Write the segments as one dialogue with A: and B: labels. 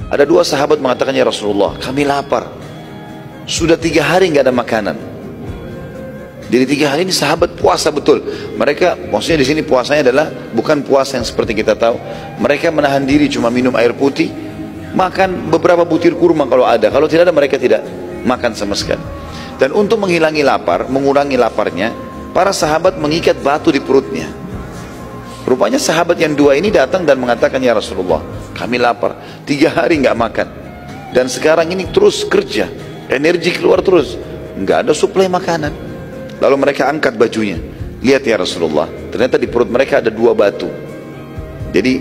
A: Ada dua sahabat mengatakan, ya Rasulullah, kami lapar. Sudah 3 hari nggak ada makanan. Jadi 3 hari ini sahabat puasa betul. Mereka, maksudnya di sini puasanya adalah bukan puasa yang seperti kita tahu. Mereka menahan diri cuma minum air putih, makan beberapa butir kurma kalau ada. Kalau tidak ada mereka tidak makan sama sekali. Dan untuk menghilangi lapar, mengurangi laparnya, para sahabat mengikat batu di perutnya. Rupanya sahabat yang dua ini datang dan mengatakan, ya Rasulullah, kami lapar, 3 hari nggak makan. Dan sekarang ini terus kerja, energi keluar terus, nggak ada suplai makanan. Lalu mereka angkat bajunya. Lihat ya Rasulullah, ternyata di perut mereka ada 2 batu. Jadi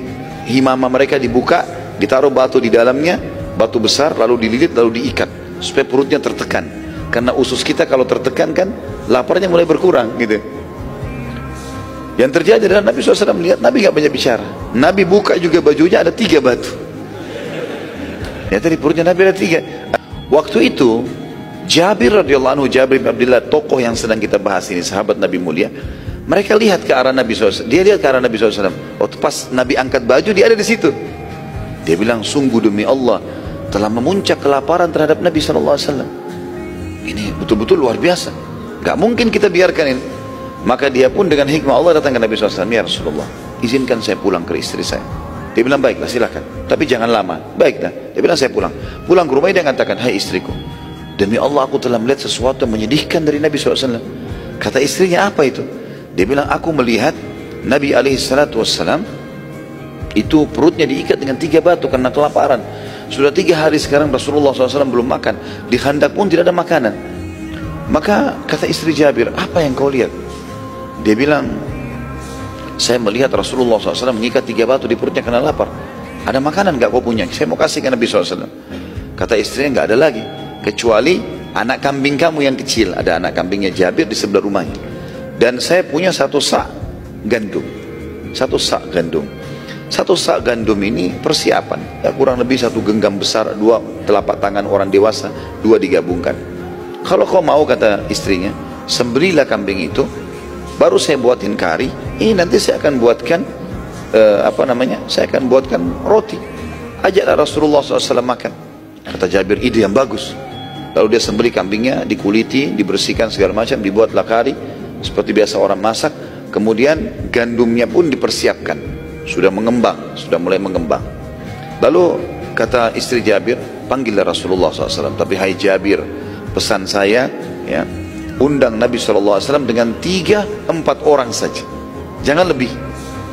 A: himama mereka dibuka, ditaruh batu di dalamnya, batu besar, lalu dililit, lalu diikat supaya perutnya tertekan. Karena usus kita kalau tertekan kan laparnya mulai berkurang gitu. Yang terjadi adalah Nabi SAW melihat, Nabi nggak banyak bicara. Nabi buka juga bajunya, ada 3 batu. Ternyata di perutnya Nabi ada 3. Waktu itu Jabir radhiyallahu anhu, Jabir bin Abdullah, tokoh yang sedang kita bahas ini, sahabat Nabi mulia, mereka lihat ke arah Nabi SAW. Dia lihat ke arah Nabi SAW. Waktu pas Nabi angkat baju, dia ada di situ. Dia bilang, sungguh demi Allah, telah memuncak kelaparan terhadap Nabi SAW. Ini betul-betul luar biasa. Gak mungkin kita biarkan ini. Maka dia pun dengan hikmah Allah datang ke Nabi SAW. Ya Rasulullah, izinkan saya pulang ke istri saya. Dia bilang, baiklah silakan, tapi jangan lama. Baiklah. Dia bilang, saya pulang. Pulang ke rumah dia mengatakan, hai istriku, demi Allah aku telah melihat sesuatu yang menyedihkan dari Nabi SAW. Kata istrinya, apa itu? Dia bilang, aku melihat Nabi SAW itu perutnya diikat dengan 3 batu karena kelaparan. Sudah 3 hari sekarang Rasulullah SAW belum makan. Di khandak pun tidak ada makanan. Maka kata istri Jabir, apa yang kau lihat? Dia bilang, saya melihat Rasulullah SAW mengikat 3 batu di perutnya karena lapar. Ada makanan gak kau punya? Saya mau kasih ke Nabi SAW. Kata istrinya, gak ada lagi, kecuali anak kambing kamu yang kecil. Ada anak kambingnya Jabir di sebelah rumahnya. Dan saya punya 1 sak gandum. 1 sak gandum. 1 sak gandum ini persiapan, ya kurang lebih 1 genggam besar, 2 telapak tangan orang dewasa, 2 digabungkan. Kalau kau mau, kata istrinya, sembelilah kambing itu, baru saya buatin kari. Ini nanti saya akan buatkan saya akan buatkan roti. Ajaklah Rasulullah SAW makan. Kata Jabir, ide yang bagus. Lalu dia sembelih kambingnya, dikuliti, dibersihkan segala macam, dibuatlah kari seperti biasa orang masak. Kemudian gandumnya pun dipersiapkan, sudah mengembang, sudah mulai mengembang. Lalu kata istri Jabir, panggillah Rasulullah SAW. Tapi hai Jabir, pesan saya, ya, undang Nabi SAW dengan 3-4 orang saja, jangan lebih.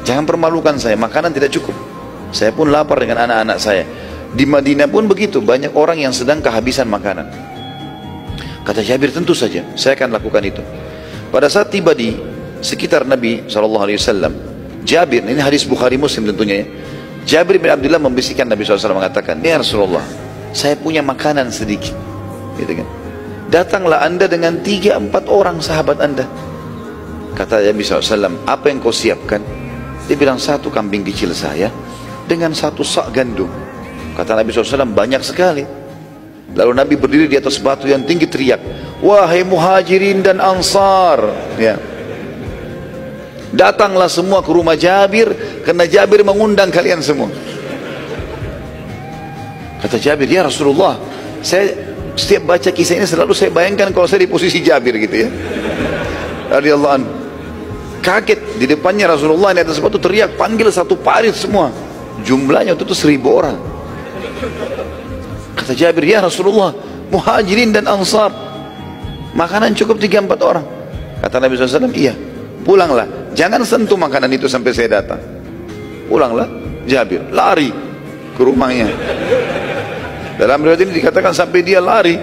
A: Jangan permalukan saya, makanan tidak cukup. Saya pun lapar dengan anak-anak saya. Di Madinah pun begitu, banyak orang yang sedang kehabisan makanan. Kata Jabir, tentu saja saya akan lakukan itu. Pada saat tiba di sekitar Nabi SAW, Jabir, ini hadis Bukhari Muslim tentunya ya, Jabir bin Abdullah membisikkan Nabi SAW, mengatakan, ya Rasulullah, saya punya makanan sedikit, gitu kan. Datanglah anda dengan 3-4 orang sahabat anda. Kata Nabi SAW, apa yang kau siapkan? Dia bilang, 1 kambing kecil saya dengan 1 sak gandum. Kata Nabi SAW, banyak sekali. Lalu Nabi berdiri di atas batu yang tinggi, teriak, wahai muhajirin dan ansar, ya, datanglah semua ke rumah Jabir, karena Jabir mengundang kalian semua. Kata Jabir, ya Rasulullah, saya setiap baca kisah ini selalu saya bayangkan kalau saya di posisi Jabir gitu ya, radhiyallahu anhu. Kaget, di depannya Rasulullah di atas batu teriak, panggil 1 parit semua. Jumlahnya itu 1000 orang. Kata Jabir, ya Rasulullah, muhajirin dan ansar, makanan cukup 3-4 orang. Kata Nabi SAW, iya, pulanglah, jangan sentuh makanan itu sampai saya datang. Pulanglah Jabir, lari ke rumahnya. Dalam riwayat ini dikatakan sampai dia lari,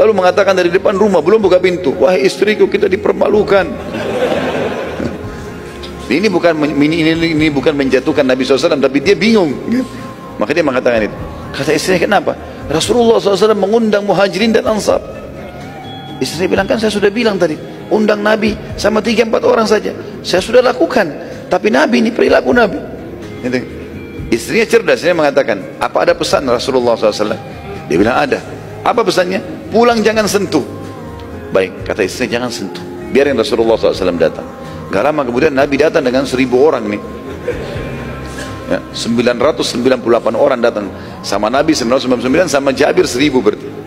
A: lalu mengatakan dari depan rumah, belum buka pintu, wahai istriku, kita dipermalukan. Ini bukan menjatuhkan Nabi SAW, tapi dia bingung. Maka dia mengatakan itu. Kata istrinya, kenapa? Rasulullah SAW mengundang muhajirin dan ansar. Istrinya bilang, kan saya sudah bilang tadi, undang Nabi sama 3-4 orang saja. Saya sudah lakukan, tapi Nabi ini perilaku Nabi. Istrinya cerdas, dia mengatakan, apa ada pesan Rasulullah SAW? Dia bilang, ada. Apa pesannya? Pulang jangan sentuh. Baik, kata istrinya, jangan sentuh, biarin Rasulullah SAW datang. Gak lama kemudian Nabi datang dengan 1000 orang nih. Ya, 998 orang datang sama Nabi 999 sama Jabir 1000 berarti.